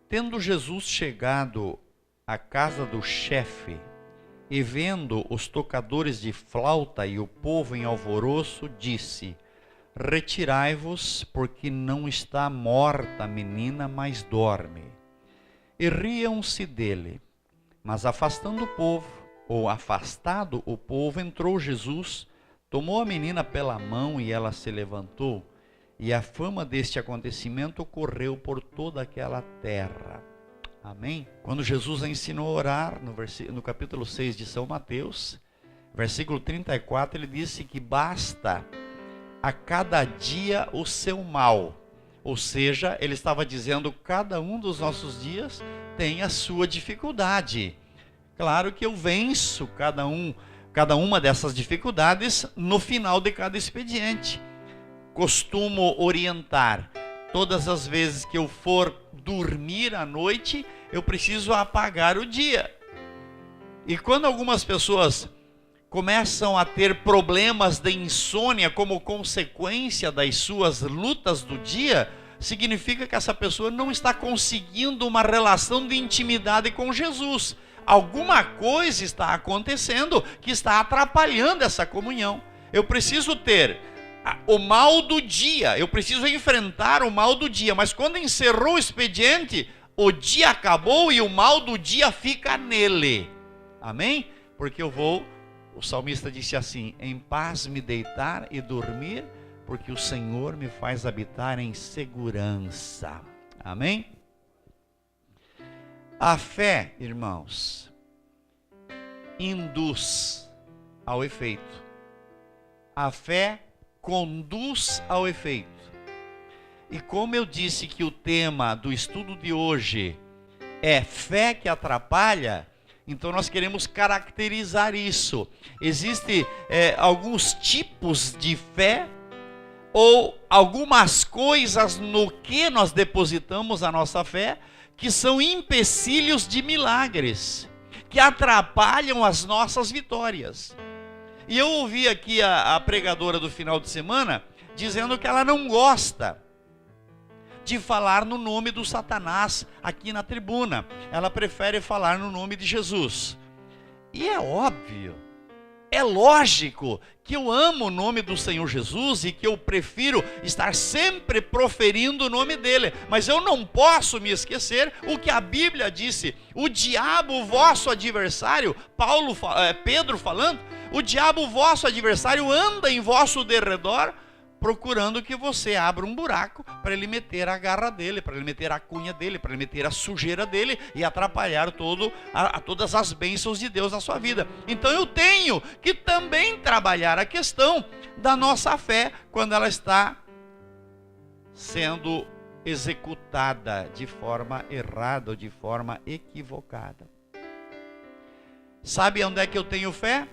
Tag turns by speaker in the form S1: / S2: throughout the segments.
S1: Tendo Jesus chegado à casa do chefe, e vendo os tocadores de flauta e o povo em alvoroço, disse: retirai-vos, porque não está morta a menina, mas dorme. E riam-se dele. Mas afastado o povo, entrou Jesus, tomou a menina pela mão e ela se levantou. E a fama deste acontecimento correu por toda aquela terra. Amém? Quando Jesus ensinou a orar, no capítulo 6 de São Mateus, versículo 34, ele disse que basta a cada dia o seu mal. Ou seja, ele estava dizendo que cada um dos nossos dias tem a sua dificuldade. Claro que eu venço cada uma dessas dificuldades no final de cada expediente. Costumo orientar: todas as vezes que eu for dormir à noite, eu preciso apagar o dia. E quando algumas pessoas começam a ter problemas de insônia como consequência das suas lutas do dia, significa que essa pessoa não está conseguindo uma relação de intimidade com Jesus. Alguma coisa está acontecendo que está atrapalhando essa comunhão. Eu preciso ter o mal do dia, eu preciso enfrentar o mal do dia, mas quando encerrou o expediente, o dia acabou e o mal do dia fica nele. Amém? Porque o salmista disse assim: em paz me deitar e dormir, porque o Senhor me faz habitar em segurança. Amém? A fé, irmãos, induz ao efeito. A fé conduz ao efeito. E como eu disse que o tema do estudo de hoje é fé que atrapalha, então nós queremos caracterizar isso. Existem alguns tipos de fé, ou algumas coisas no que nós depositamos a nossa fé, que são empecilhos de milagres, que atrapalham as nossas vitórias. E eu ouvi aqui a pregadora do final de semana dizendo que ela não gosta de falar no nome do Satanás aqui na tribuna. Ela prefere falar no nome de Jesus. E é óbvio, é lógico que eu amo o nome do Senhor Jesus e que eu prefiro estar sempre proferindo o nome dele. Mas eu não posso me esquecer o que a Bíblia disse: o diabo, vosso adversário, Pedro falando, o diabo, vosso adversário, anda em vosso derredor, procurando que você abra um buraco para ele meter a garra dele, para ele meter a cunha dele, para ele meter a sujeira dele e atrapalhar todas as bênçãos de Deus na sua vida. Então eu tenho que também trabalhar a questão da nossa fé quando ela está sendo executada de forma errada ou de forma equivocada. Sabe onde é que eu tenho fé?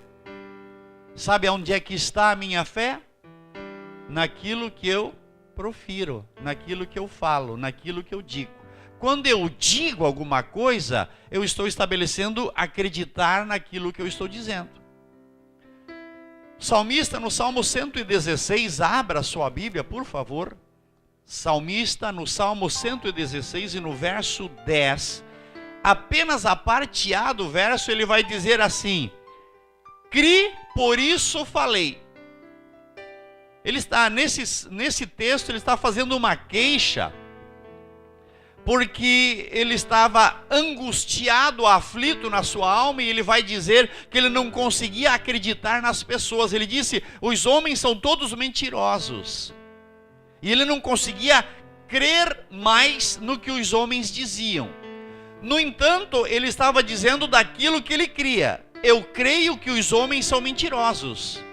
S1: Sabe onde é que está a minha fé? Naquilo que eu profiro, naquilo que eu falo, naquilo que eu digo. Quando eu digo alguma coisa, eu estou estabelecendo acreditar naquilo que eu estou dizendo. Salmista, no Salmo 116, abra sua Bíblia, por favor. Salmista, no Salmo 116 e no verso 10, apenas a parte A do verso, ele vai dizer assim: cri, por isso falei. Ele está, nesse texto, ele está fazendo uma queixa, porque ele estava angustiado, aflito na sua alma, e ele vai dizer que ele não conseguia acreditar nas pessoas. Ele disse: os homens são todos mentirosos. E ele não conseguia crer mais no que os homens diziam. No entanto, ele estava dizendo daquilo que ele cria: eu creio que os homens são mentirosos.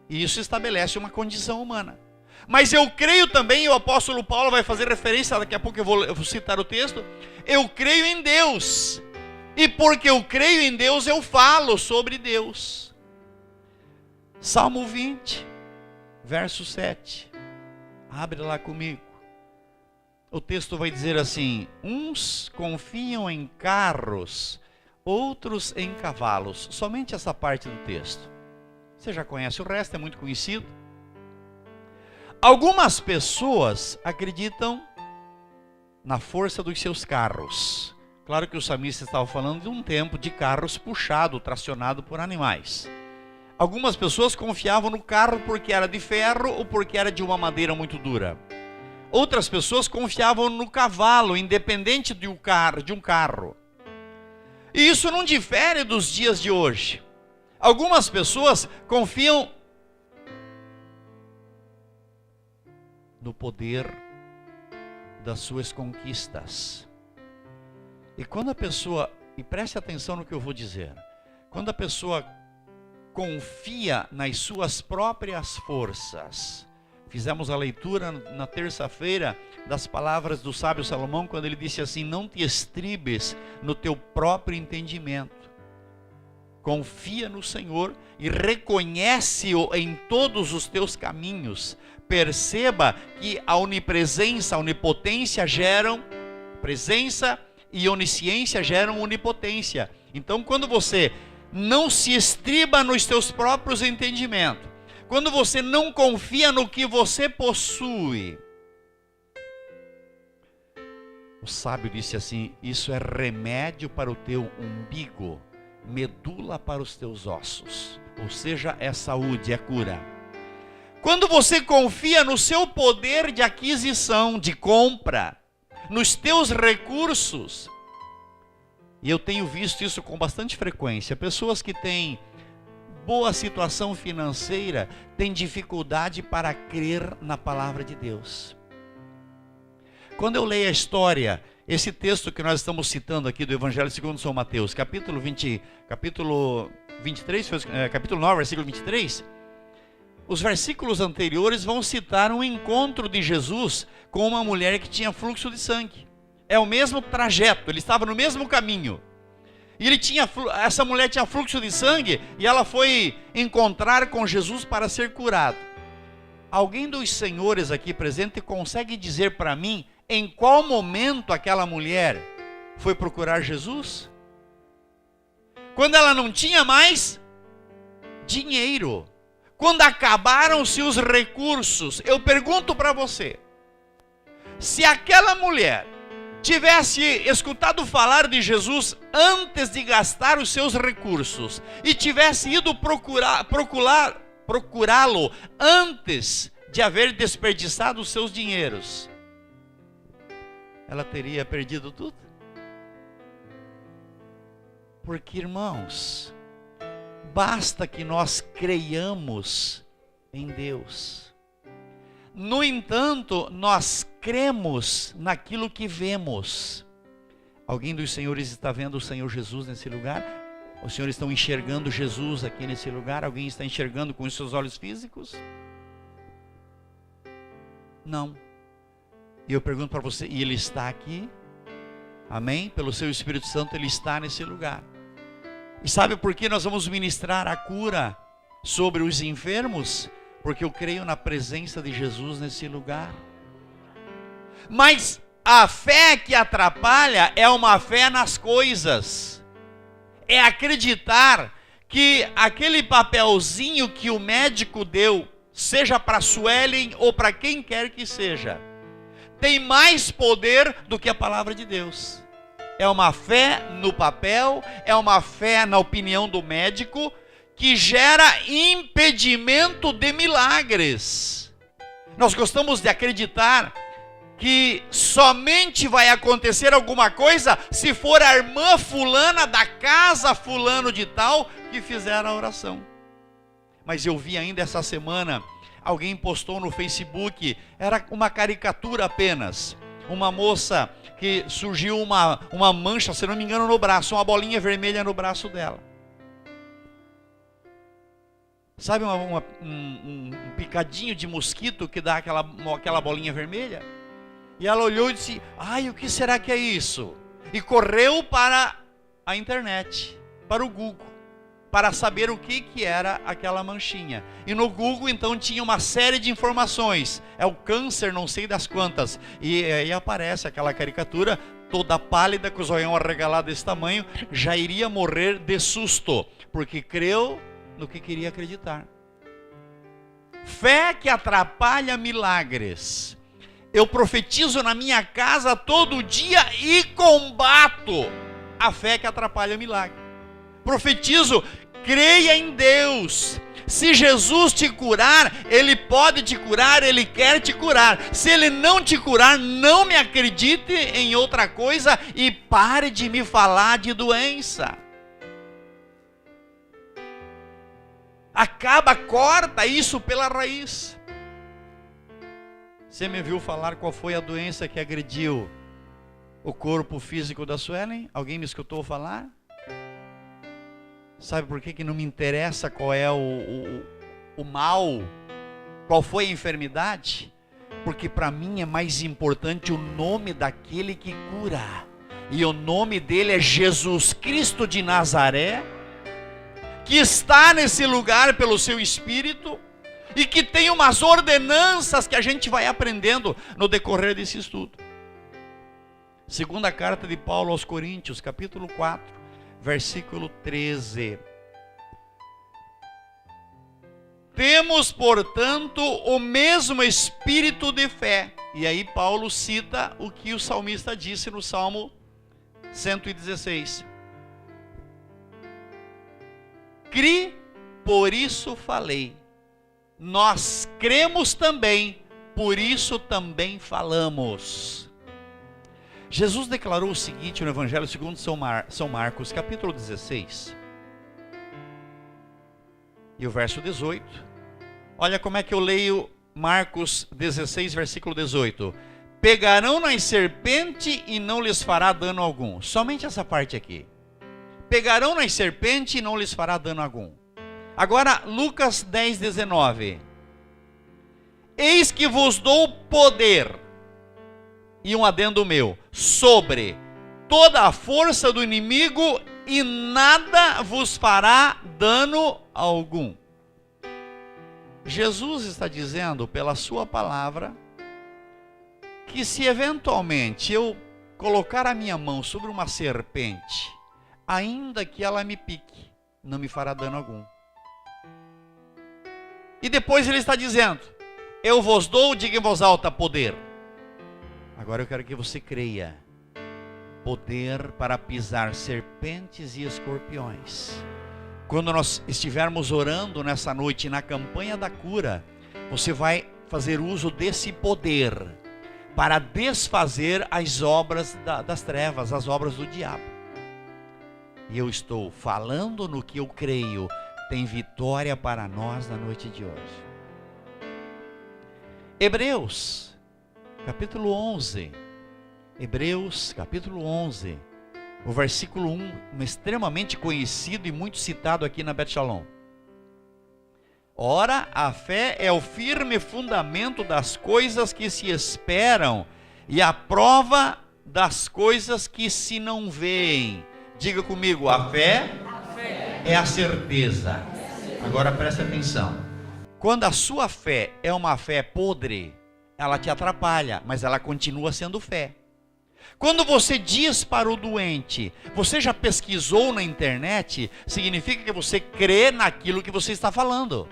S1: E isso estabelece uma condição humana. Mas eu creio também, e o apóstolo Paulo vai fazer referência, daqui a pouco eu vou citar o texto, eu creio em Deus. E porque eu creio em Deus, eu falo sobre Deus. Salmo 20, verso 7. Abre lá comigo. O texto vai dizer assim: uns confiam em carros, outros em cavalos. Somente essa parte do texto. Você já conhece o resto, é muito conhecido. Algumas pessoas acreditam na força dos seus carros. Claro que o salmista estava falando de um tempo de carros puxado, tracionado por animais. Algumas pessoas confiavam no carro porque era de ferro ou porque era de uma madeira muito dura. Outras pessoas confiavam no cavalo, independente de um carro. E isso não difere dos dias de hoje. Algumas pessoas confiam no poder das suas conquistas. E quando a pessoa, e preste atenção no que eu vou dizer, quando a pessoa confia nas suas próprias forças. Fizemos a leitura na terça-feira das palavras do sábio Salomão, quando ele disse assim: não te estribes no teu próprio entendimento. Confia no Senhor e reconhece-o em todos os teus caminhos. Perceba que a onipresença, a onipotência geram presença e onisciência geram onipotência. Então, quando você não se estriba nos teus próprios entendimentos, quando você não confia no que você possui, o sábio disse assim: isso é remédio para o teu umbigo, medula para os teus ossos. Ou seja, é saúde, é cura. Quando você confia no seu poder de aquisição, de compra, nos teus recursos, e eu tenho visto isso com bastante frequência, pessoas que têm boa situação financeira têm dificuldade para crer na palavra de Deus. Quando eu leio a história, esse texto que nós estamos citando aqui do Evangelho segundo São Mateus, capítulo 23, capítulo 9, versículo 23, os versículos anteriores vão citar um encontro de Jesus com uma mulher que tinha fluxo de sangue. É o mesmo trajeto, ele estava no mesmo caminho. E essa mulher tinha fluxo de sangue e ela foi encontrar com Jesus para ser curado. Alguém dos senhores aqui presente consegue dizer para mim em qual momento aquela mulher foi procurar Jesus? Quando ela não tinha mais dinheiro. Quando acabaram-se os recursos. Eu pergunto para você, se aquela mulher tivesse escutado falar de Jesus antes de gastar os seus recursos e tivesse ido procurá-lo antes de haver desperdiçado os seus dinheiros, ela teria perdido tudo? Porque, irmãos, basta que nós creiamos em Deus. No entanto, nós cremos naquilo que vemos. Alguém dos senhores está vendo o Senhor Jesus nesse lugar? Os senhores estão enxergando Jesus aqui nesse lugar? Alguém está enxergando com os seus olhos físicos? Não. E eu pergunto para você, e Ele está aqui? Amém? Pelo seu Espírito Santo Ele está nesse lugar. E sabe por que nós vamos ministrar a cura sobre os enfermos? Porque eu creio na presença de Jesus nesse lugar. Mas a fé que atrapalha é uma fé nas coisas. É acreditar que aquele papelzinho que o médico deu, seja para Suelen ou para quem quer que seja, tem mais poder do que a palavra de Deus. É uma fé no papel, é uma fé na opinião do médico, que gera impedimento de milagres. Nós gostamos de acreditar que somente vai acontecer alguma coisa se for a irmã fulana da casa fulano de tal que fizer a oração. Mas eu vi ainda essa semana, alguém postou no Facebook, era uma caricatura apenas, uma moça que surgiu uma mancha, se não me engano, no braço, uma bolinha vermelha no braço dela. Sabe um picadinho de mosquito que dá aquela bolinha vermelha? E ela olhou e disse: ai, o que será que é isso? E correu para a internet, para o Google, para saber o que era aquela manchinha. E no Google então tinha uma série de informações. É o câncer não sei das quantas. E aí aparece aquela caricatura, toda pálida, com o zoião arregalado desse tamanho, já iria morrer de susto, porque creu no que queria acreditar. Fé que atrapalha milagres. eu profetizo na minha casa todo dia e combato a fé que atrapalha o milagre. Profetizo, creia em Deus. Se Jesus te curar, Ele pode te curar, Ele quer te curar. Se Ele não te curar, não me acredite em outra coisa e pare de me falar de doença. Acaba, corta isso pela raiz. Você me viu falar qual foi a doença que agrediu o corpo físico da Suelen? Alguém me escutou falar? Sabe por que não me interessa qual é o mal? Qual foi a enfermidade? Porque para mim é mais importante o nome daquele que cura. E o nome dele é Jesus Cristo de Nazaré, que está nesse lugar pelo seu Espírito e que tem umas ordenanças que a gente vai aprendendo no decorrer desse estudo. Segunda carta de Paulo aos Coríntios, capítulo 4, versículo 13. Temos, portanto, o mesmo espírito de fé. E aí Paulo cita o que o salmista disse no Salmo 116. Cri, por isso falei. Nós cremos também, por isso também falamos. Jesus declarou o seguinte no Evangelho segundo São Marcos, capítulo 16. E o verso 18. Olha como é que eu leio Marcos 16, versículo 18. Pegarão na serpente e não lhes fará dano algum. Somente essa parte aqui. Pegarão na serpente e não lhes fará dano algum. Agora, Lucas 10, 19. Eis que vos dou poder, e um adendo meu, sobre toda a força do inimigo, e nada vos fará dano algum. Jesus está dizendo pela sua palavra, que se eventualmente eu colocar a minha mão sobre uma serpente, ainda que ela me pique, não me fará dano algum. E depois ele está dizendo, eu vos dou, diga em voz alta, poder. Agora eu quero que você creia. Poder para pisar serpentes e escorpiões. Quando nós estivermos orando nessa noite na campanha da cura, você vai fazer uso desse poder para desfazer as obras das trevas, as obras do diabo. E eu estou falando no que eu creio, tem vitória para nós na noite de hoje. Hebreus, capítulo 11. Hebreus, capítulo 11. O versículo 1, extremamente conhecido e muito citado aqui na Bet Shalom. Ora, a fé é o firme fundamento das coisas que se esperam e a prova das coisas que se não veem. Diga comigo, a fé é a certeza. Agora preste atenção. Quando a sua fé é uma fé podre, ela te atrapalha, mas ela continua sendo fé. Quando você diz para o doente, você já pesquisou na internet, significa que você crê naquilo que você está falando.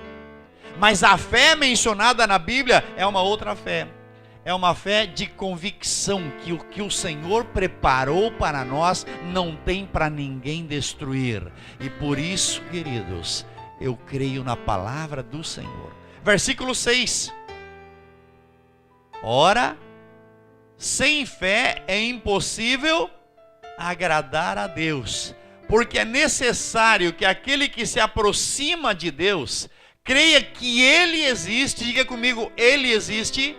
S1: Mas a fé mencionada na Bíblia é uma outra fé. É uma fé de convicção que o que o Senhor preparou para nós não tem para ninguém destruir. E por isso, queridos, eu creio na palavra do Senhor. Versículo 6. Ora, sem fé é impossível agradar a Deus, porque é necessário que aquele que se aproxima de Deus creia que Ele existe, diga comigo, Ele existe,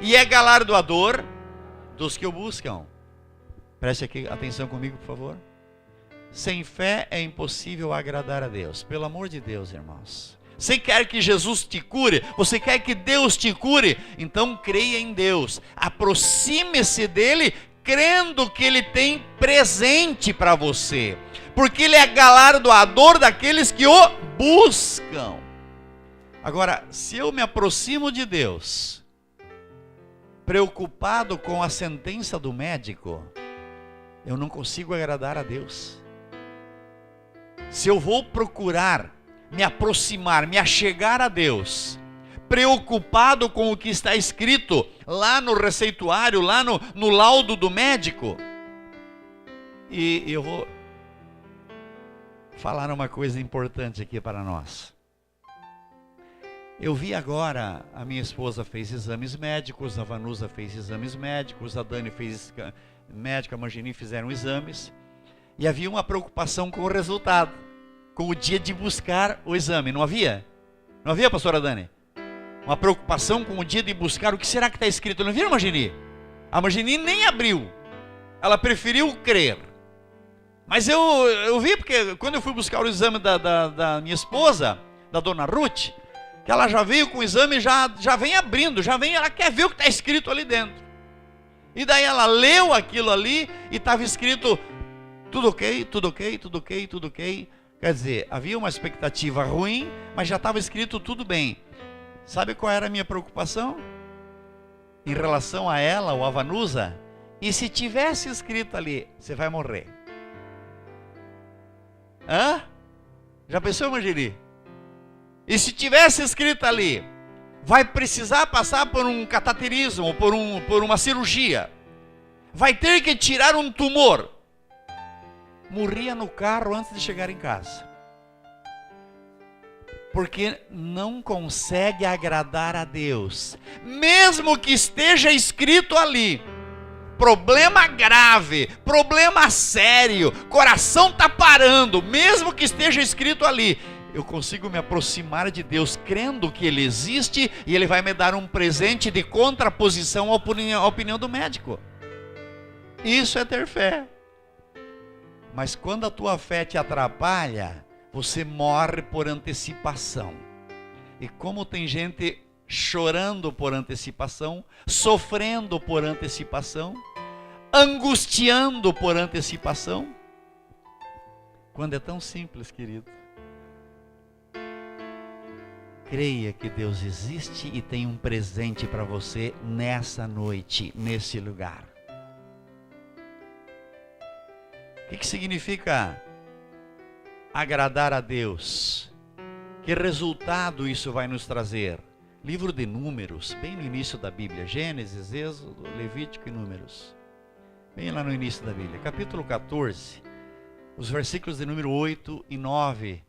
S1: e é galardoador dos que o buscam. Preste aqui atenção comigo, por favor. Sem fé é impossível agradar a Deus. Pelo amor de Deus, irmãos. Você quer que Jesus te cure? Você quer que Deus te cure? Então creia em Deus. Aproxime-se dele, crendo que ele tem presente para você. Porque ele é galardoador daqueles que o buscam. Agora, se eu me aproximo de Deus, preocupado com a sentença do médico, eu não consigo agradar a Deus. Se eu vou procurar me aproximar, me achegar a Deus, preocupado com o que está escrito lá no receituário, lá no laudo do médico. E eu vou falar uma coisa importante aqui para nós. Eu vi agora, a minha esposa fez exames médicos, a Vanusa fez exames médicos, a Dani fez médica, a Mangini fizeram exames. E havia uma preocupação com o resultado, com o dia de buscar o exame, não havia? Não havia, pastora Dani? Uma preocupação com o dia de buscar, o que será que está escrito? Não viram, Mangini? A Mangini nem abriu, ela preferiu crer. Mas eu vi, porque quando eu fui buscar o exame da minha esposa, da dona Ruth, que ela já veio com o exame, já vem abrindo, ela quer ver o que está escrito ali dentro. E daí ela leu aquilo ali e estava escrito tudo ok, tudo ok, tudo ok, tudo ok. Quer dizer, havia uma expectativa ruim, mas já estava escrito tudo bem. Sabe qual era a minha preocupação? Em relação a ela, ou a Vanusa? E se tivesse escrito ali, você vai morrer? Hã? Já pensou, Mangini? E se tivesse escrito ali, vai precisar passar por um cateterismo, por uma cirurgia, vai ter que tirar um tumor, morria no carro antes de chegar em casa, porque não consegue agradar a Deus, mesmo que esteja escrito ali, problema grave, problema sério, coração está parando, mesmo que esteja escrito ali, eu consigo me aproximar de Deus crendo que Ele existe e Ele vai me dar um presente de contraposição à opinião do médico. Isso é ter fé. Mas quando a tua fé te atrapalha, você morre por antecipação. E como tem gente chorando por antecipação, sofrendo por antecipação, angustiando por antecipação, quando é tão simples, querido. Creia que Deus existe e tem um presente para você nessa noite, nesse lugar. O que significa agradar a Deus? Que resultado isso vai nos trazer? Livro de Números, bem no início da Bíblia, Gênesis, Êxodo, Levítico e Números. Bem lá no início da Bíblia, capítulo 14, os versículos de número 8 e 9.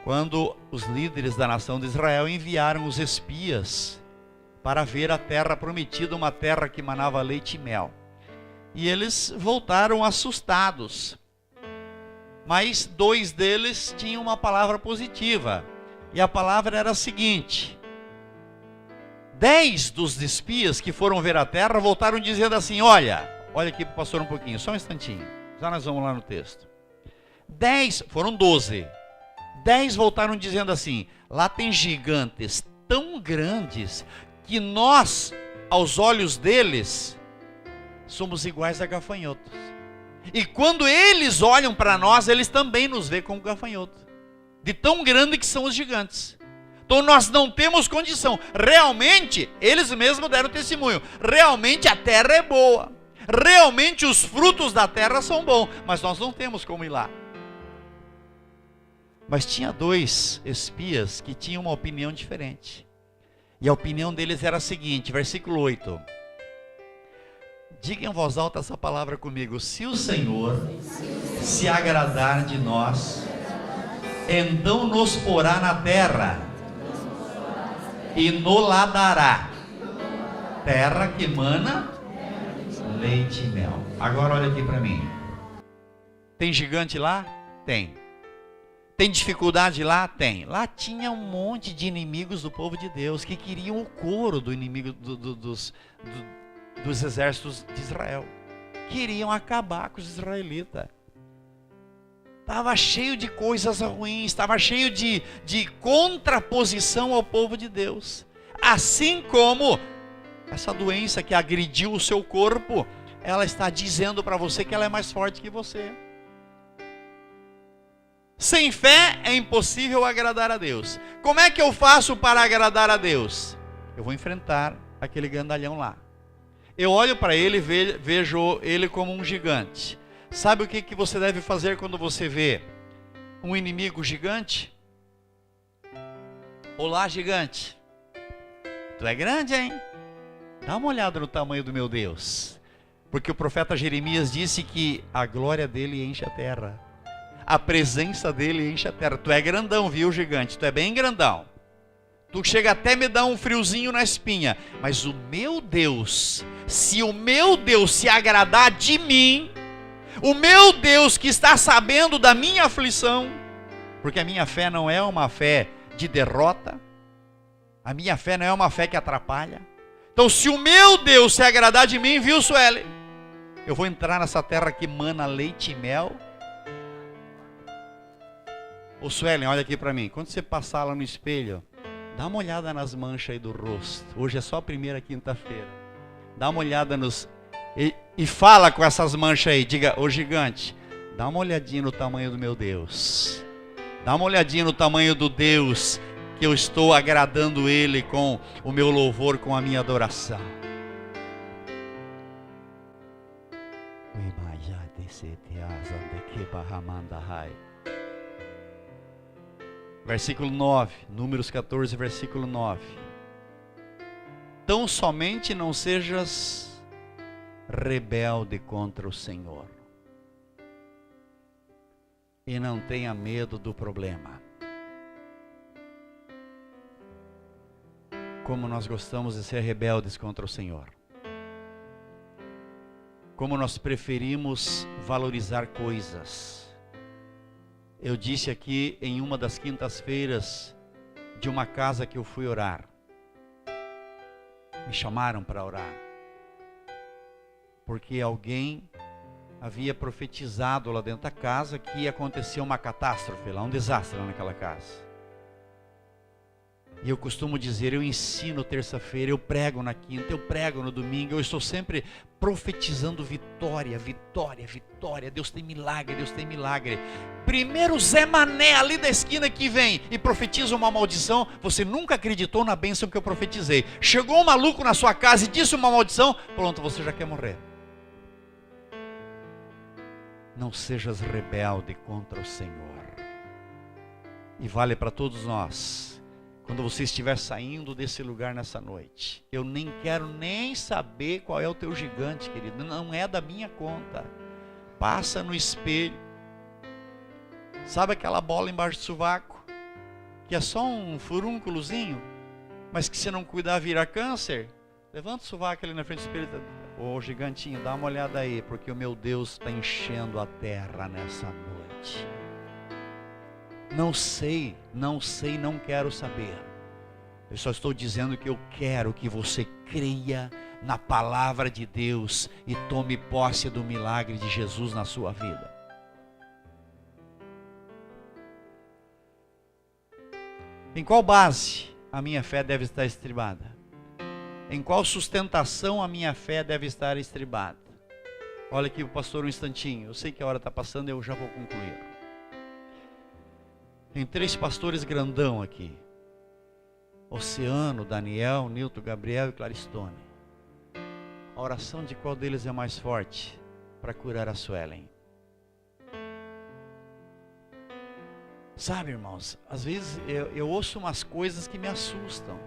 S1: Quando os líderes da nação de Israel enviaram os espias para ver a terra prometida, uma terra que manava leite e mel. E eles voltaram assustados. Mas 2 deles tinham uma palavra positiva. E a palavra era a seguinte: 10 dos espias que foram ver a terra voltaram dizendo assim, olha aqui para o pastor um pouquinho, só um instantinho. Já nós vamos lá no texto. 10, foram 12. 10 voltaram dizendo assim, lá tem gigantes tão grandes que nós, aos olhos deles, somos iguais a gafanhotos. E quando eles olham para nós, eles também nos veem como gafanhotos. De tão grande que são os gigantes. Então nós não temos condição. Realmente, eles mesmos deram testemunho. Realmente a terra é boa. Realmente os frutos da terra são bons. Mas nós não temos como ir lá. Mas tinha 2 espias que tinham uma opinião diferente. E a opinião deles era a seguinte, versículo 8. Diga em voz alta essa palavra comigo. Se o Senhor se agradar de nós, então nos porá na terra e nos dará terra que mana leite e mel. Agora olha aqui para mim. Tem gigante lá? Tem. Tem dificuldade lá? Tem. Lá tinha um monte de inimigos do povo de Deus que queriam o couro do inimigo dos exércitos de Israel. Queriam acabar com os israelitas. Estava cheio de coisas ruins, estava cheio de contraposição ao povo de Deus. Assim como essa doença que agrediu o seu corpo, ela está dizendo para você que ela é mais forte que você. Sem fé é impossível agradar a Deus. Como é que eu faço para agradar a Deus? Eu vou enfrentar aquele grandalhão lá. Eu olho para ele e vejo ele como um gigante. Sabe o que você deve fazer quando você vê um inimigo gigante? Olá, gigante. Tu é grande, hein? Dá uma olhada no tamanho do meu Deus. Porque o profeta Jeremias disse que a glória dele enche a terra. A presença dele enche a terra. Tu é grandão, viu, gigante? Tu é bem grandão. Tu chega até me dar um friozinho na espinha. Mas o meu Deus, se o meu Deus se agradar de mim, o meu Deus que está sabendo da minha aflição, porque a minha fé não é uma fé de derrota, a minha fé não é uma fé que atrapalha. Então, se o meu Deus se agradar de mim, viu, Sueli? Eu vou entrar nessa terra que mana leite e mel. Ô Suelen, olha aqui para mim. Quando você passar lá no espelho, dá uma olhada nas manchas aí do rosto. Hoje é só a primeira quinta-feira. Dá uma olhada nos... E fala com essas manchas aí. Diga, ô gigante, dá uma olhadinha no tamanho do meu Deus. Dá uma olhadinha no tamanho do Deus que eu estou agradando Ele com o meu louvor, com a minha adoração. Versículo 9, Números 14, versículo 9. Tão somente não sejas rebelde contra o Senhor, e não tenha medo do problema. Como nós gostamos de ser rebeldes contra o Senhor. Como nós preferimos valorizar coisas. Eu disse aqui em uma das quintas-feiras de uma casa que eu fui orar. Me chamaram para orar. Porque alguém havia profetizado lá dentro da casa que ia acontecer uma catástrofe lá, um desastre lá naquela casa. E eu costumo dizer, eu ensino terça-feira, eu prego na quinta, eu prego no domingo, eu estou sempre profetizando vitória, vitória, vitória. Deus tem milagre, Deus tem milagre. Primeiro Zé Mané ali da esquina que vem e profetiza uma maldição, você nunca acreditou na bênção que eu profetizei. Chegou um maluco na sua casa e disse uma maldição, pronto, você já quer morrer. Não sejas rebelde contra o Senhor. E vale para todos nós. Quando você estiver saindo desse lugar nessa noite, eu nem quero nem saber qual é o teu gigante, querido. Não é da minha conta. Passa no espelho. Sabe aquela bola embaixo do sovaco? Que é só um furúnculozinho, mas que se não cuidar vira câncer? Levanta o sovaco ali na frente do espelho. Ô gigantinho, dá uma olhada aí, porque o meu Deus está enchendo a terra nessa noite. Não sei, não quero saber. Eu só estou dizendo que eu quero que você creia na palavra de Deus e tome posse do milagre de Jesus na sua vida. Em qual base a minha fé deve estar estribada? Em qual sustentação a minha fé deve estar estribada? Olha aqui o pastor um instantinho. Eu sei que a hora está passando e eu já vou concluir. Tem 3 pastores grandão aqui. Oceano, Daniel, Nilton, Gabriel e Claristone. A oração de qual deles é mais forte para curar a Suelen? Sabe, irmãos, às vezes eu ouço umas coisas que me assustam.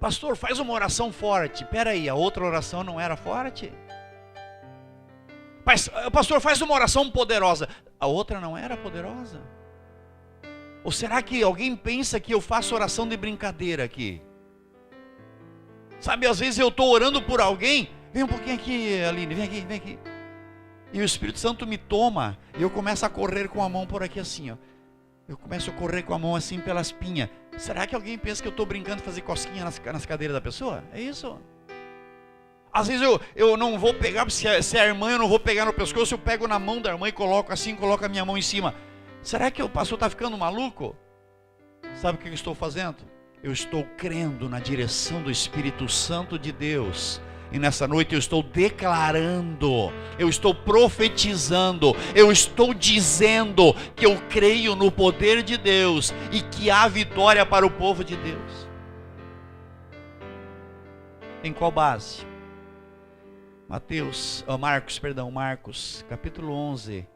S1: Pastor, faz uma oração forte. Espera aí, a outra oração não era forte? Pastor, faz uma oração poderosa. A outra não era poderosa? Ou será que alguém pensa que eu faço oração de brincadeira aqui? Sabe, às vezes eu estou orando por alguém. Vem um pouquinho aqui, Aline, vem aqui, vem aqui. E o Espírito Santo me toma. E eu começo a correr com a mão por aqui assim, ó. Eu começo a correr com a mão assim pela espinha. Será que alguém pensa que eu estou brincando de fazer cosquinha nas cadeiras da pessoa? É isso? Às vezes eu não vou pegar, se é a irmã eu não vou pegar no pescoço, eu pego na mão da irmã e coloco assim, coloco a minha mão em cima. Será que o pastor está ficando maluco? Sabe o que eu estou fazendo? Eu estou crendo na direção do Espírito Santo de Deus. E nessa noite eu estou declarando, eu estou profetizando, eu estou dizendo que eu creio no poder de Deus e que há vitória para o povo de Deus. Em qual base? Marcos, capítulo 11.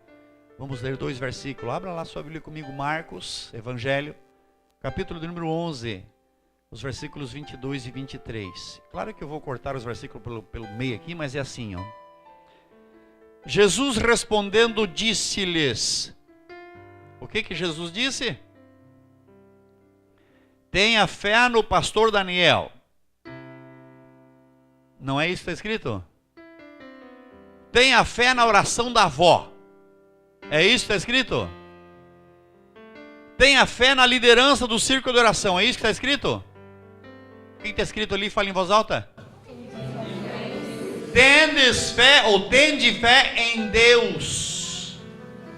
S1: Vamos ler 2 versículos. Abra lá sua Bíblia comigo, Marcos, Evangelho, capítulo de número 11, os versículos 22 e 23. Claro que eu vou cortar os versículos pelo meio aqui, mas é assim, ó. Jesus respondendo disse-lhes, o que Jesus disse? Tenha fé no pastor Daniel. Não é isso que está escrito? Tenha fé na oração da avó. É isso que está escrito? Tenha fé na liderança do círculo de oração. É isso que está escrito? O que está escrito ali? Fala em voz alta. Tendes fé ou tende fé em Deus.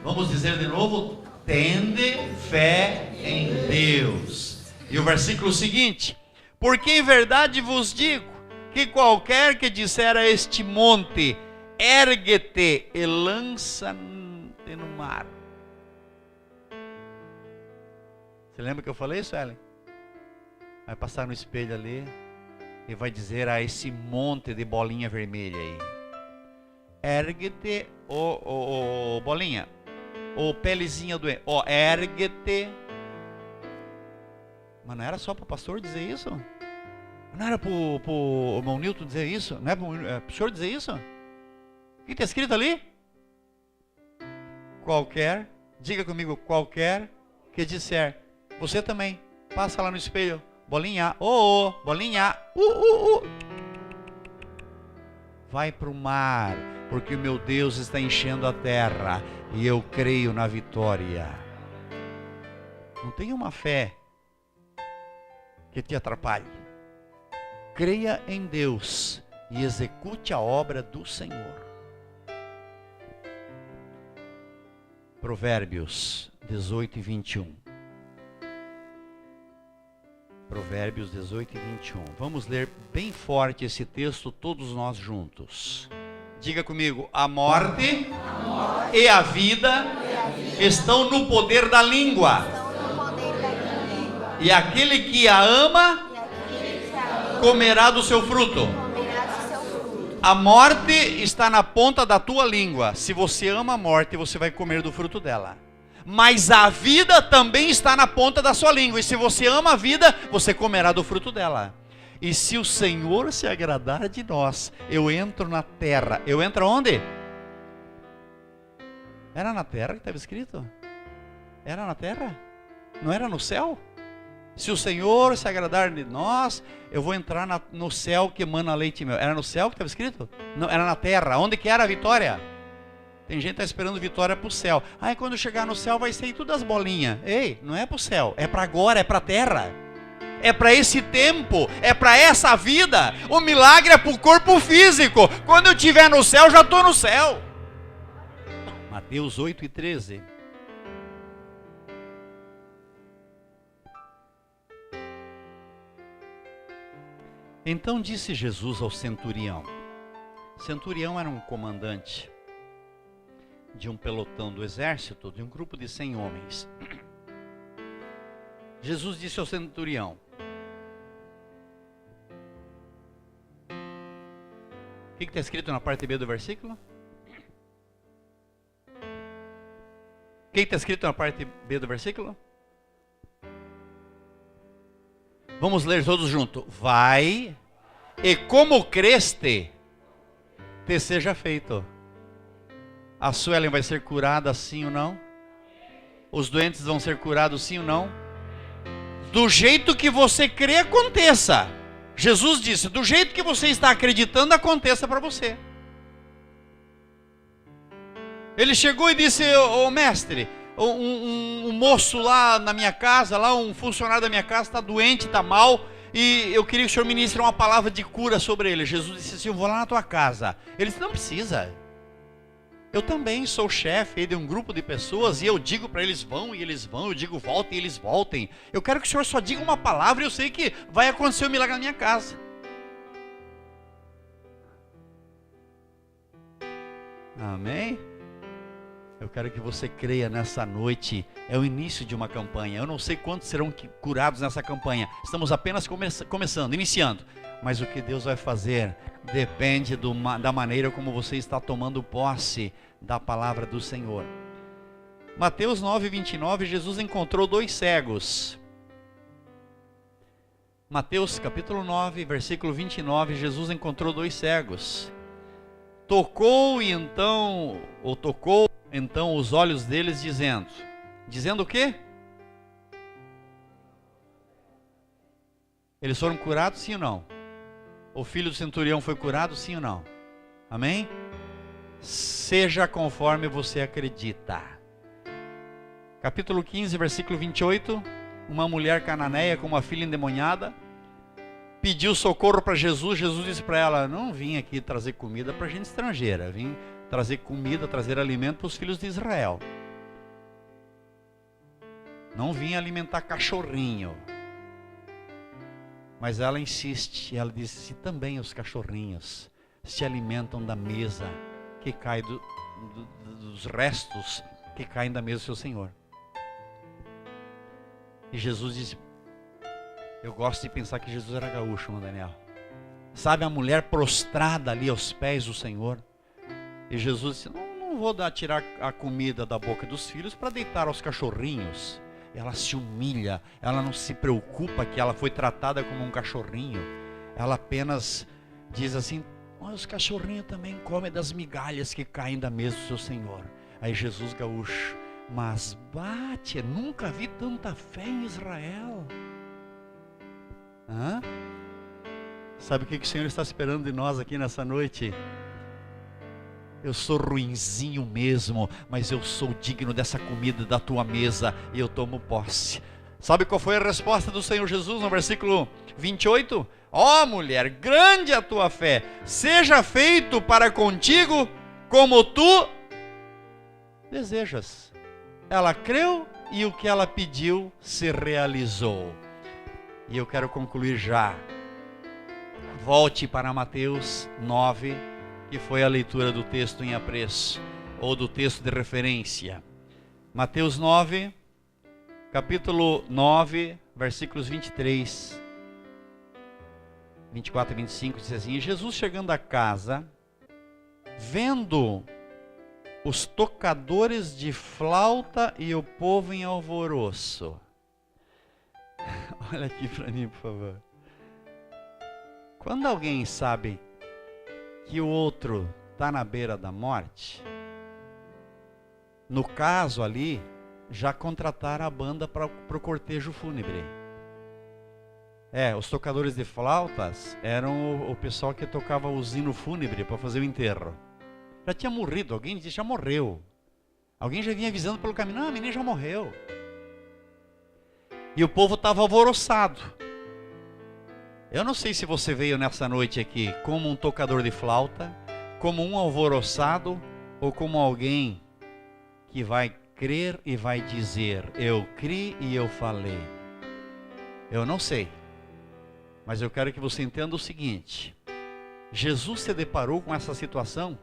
S1: Vamos dizer de novo. Tende fé em Deus. E o versículo seguinte. Porque em verdade vos digo que qualquer que disser a este monte, ergue-te e lança-te no mar. Você lembra que eu falei isso, Ellen? Vai passar no espelho ali e vai dizer a esse monte de bolinha vermelha aí: ergue-te, bolinha, pelezinha do ergue-te. Mas não era só para o pastor dizer isso? Não era para o irmão Newton dizer isso? Não é para o senhor dizer isso? O que está escrito ali? Qualquer, diga comigo, qualquer que disser. Você também, passa lá no espelho. Bolinha, bolinha, vai para o mar, porque o meu Deus está enchendo a terra e eu creio na vitória. Não tenha uma fé que te atrapalhe. Creia em Deus e execute a obra do Senhor. Provérbios 18 e 21. Provérbios 18 e 21. Vamos ler bem forte esse texto, todos nós juntos. Diga comigo: a morte e a vida estão no poder da língua. E aquele que a ama comerá do seu fruto. A morte está na ponta da tua língua. Se você ama a morte, você vai comer do fruto dela. Mas a vida também está na ponta da sua língua. E se você ama a vida, você comerá do fruto dela. E se o Senhor se agradar de nós, eu entro na terra. Eu entro onde? Era na terra que estava escrito? Era na terra? Não era no céu? Se o Senhor se agradar de nós, eu vou entrar no céu que emana leite e mel. Era no céu que estava escrito? Não, era na terra. Onde que era a vitória? Tem gente que está esperando vitória para o céu. Aí quando chegar no céu vai sair tudo as bolinhas. Ei, não é para o céu, é para agora, é para a terra. É para esse tempo, é para essa vida. O milagre é para o corpo físico. Quando eu estiver no céu, já estou no céu. Mateus 8 e 13. Então disse Jesus ao centurião. Centurião era um comandante de um pelotão do exército, de um grupo de 100 homens. Jesus disse ao centurião: o que está escrito na parte B do versículo? O que está escrito na parte B do versículo? Vamos ler todos juntos. Vai, e como creste, te seja feito. A Suelen vai ser curada sim ou não? Os doentes vão ser curados sim ou não? Do jeito que você crê, aconteça. Jesus disse, do jeito que você está acreditando, aconteça para você. Ele chegou e disse: ô mestre, um moço lá na minha casa, lá um funcionário da minha casa está doente, está mal, e eu queria que o senhor ministre uma palavra de cura sobre ele. Jesus disse assim: eu vou lá na tua casa. Ele disse: não precisa. Eu também sou chefe de um grupo de pessoas e eu digo para eles vão e eles vão, eu digo voltem e eles voltem. Eu quero que o senhor só diga uma palavra e eu sei que vai acontecer um milagre na minha casa. Amém? Eu quero que você creia nessa noite. É o início de uma campanha. Eu não sei quantos serão curados nessa campanha. Estamos apenas começando, iniciando. Mas o que Deus vai fazer depende da maneira como você está tomando posse da palavra do Senhor. Mateus 9, 29, Jesus encontrou 2 cegos. Mateus capítulo 9, versículo 29, Jesus encontrou 2 cegos. Tocou então os olhos deles, dizendo o quê? Eles foram curados, sim ou não? O filho do centurião foi curado, sim ou não? Amém? Seja conforme você acredita. Capítulo 15, versículo 28. Uma mulher cananeia com uma filha endemoniada pediu socorro para Jesus. Jesus disse para ela: não vim aqui trazer comida para gente estrangeira, vim trazer comida, trazer alimento para os filhos de Israel. Não vim alimentar cachorrinho. Mas ela insiste, ela disse: se também os cachorrinhos se alimentam da mesa que cai dos restos que caem da mesa do seu Senhor. E Jesus disse, eu gosto de pensar que Jesus era gaúcho, irmão Daniel. Sabe, a mulher prostrada ali aos pés do Senhor. E Jesus disse, não vou tirar a comida da boca dos filhos para deitar aos cachorrinhos. Ela se humilha, ela não se preocupa que ela foi tratada como um cachorrinho. Ela apenas diz assim, os cachorrinhos também comem das migalhas que caem da mesa do seu Senhor. Aí Jesus gaúcho, mas bate, nunca vi tanta fé em Israel. Hã? Sabe o que o Senhor está esperando de nós aqui nessa noite? Eu sou ruinzinho mesmo, mas eu sou digno dessa comida da tua mesa e eu tomo posse. Sabe qual foi a resposta do Senhor Jesus no versículo 28? Ó mulher, grande a tua fé, seja feito para contigo como tu desejas. Ela creu e o que ela pediu se realizou. E eu quero concluir já. Volte para Mateus 9, que foi a leitura do texto em apreço, ou do texto de referência. Mateus 9, capítulo 9, versículos 23, 24 e 25, diz assim, Jesus chegando a casa, vendo os tocadores de flauta e o povo em alvoroço. Olha aqui para mim, por favor. Quando alguém sabe que o outro está na beira da morte, no caso ali, já contrataram a banda para o cortejo fúnebre. Os tocadores de flautas eram o pessoal que tocava o sino fúnebre para fazer o enterro. Já tinha morrido, alguém disse, já morreu. Alguém já vinha avisando pelo caminho, não, a menina já morreu. E o povo estava alvoroçado. Eu não sei se você veio nessa noite aqui como um tocador de flauta, como um alvoroçado, ou como alguém que vai crer e vai dizer, eu criei e eu falei. Eu não sei, mas eu quero que você entenda o seguinte, Jesus se deparou com essa situação,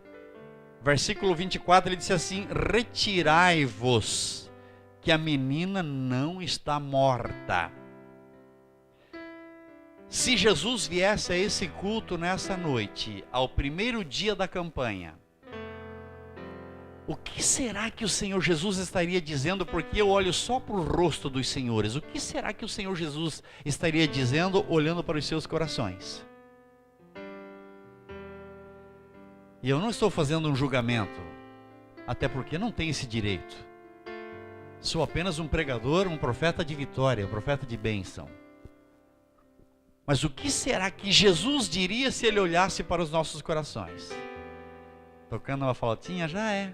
S1: versículo 24, ele disse assim, retirai-vos, que a menina não está morta. Se Jesus viesse a esse culto nessa noite, ao primeiro dia da campanha, o que será que o Senhor Jesus estaria dizendo? Porque eu olho só para o rosto dos senhores. O que será que o Senhor Jesus estaria dizendo olhando para os seus corações? E eu não estou fazendo um julgamento, até porque não tenho esse direito. Sou apenas um pregador, um profeta de vitória, um profeta de bênção. Mas o que será que Jesus diria se ele olhasse para os nossos corações? Tocando uma flautinha, já é.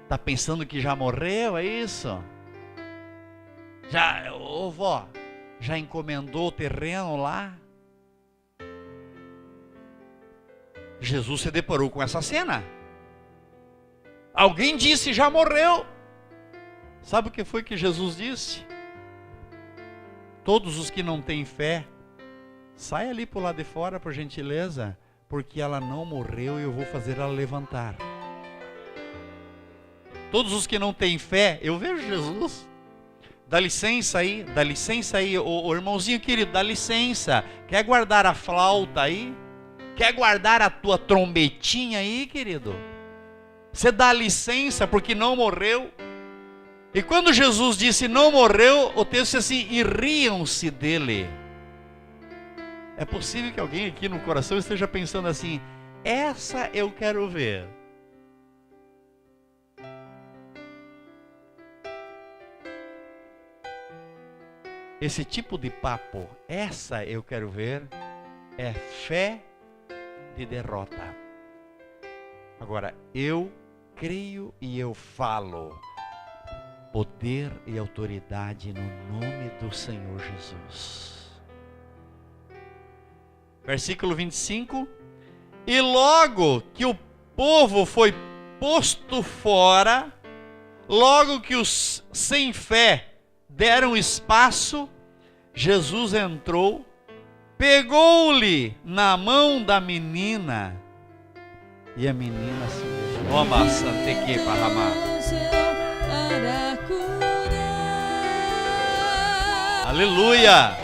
S1: Está pensando que já morreu, é isso? Já, ô vó, já encomendou o terreno lá? Jesus se deparou com essa cena. Alguém disse, já morreu. Sabe o que foi que Jesus disse? Todos os que não têm fé, sai ali para o lado de fora, por gentileza, porque ela não morreu e eu vou fazer ela levantar. Todos os que não têm fé, eu vejo Jesus. Dá licença aí, o irmãozinho querido, dá licença. Quer guardar a flauta aí? Quer guardar a tua trombetinha aí, querido? Você dá licença porque não morreu? E quando Jesus disse não morreu, o texto diz assim, e riam-se dele. É possível que alguém aqui no coração esteja pensando assim, essa eu quero ver. Esse tipo de papo, essa eu quero ver, é fé de derrota. Agora, eu creio e eu falo. Poder e autoridade no nome do Senhor Jesus. Versículo 25. E logo que o povo foi posto fora, logo que os sem fé deram espaço, Jesus entrou, pegou-lhe na mão da menina, e a menina se beijou. Oma santeque parramá. Aleluia!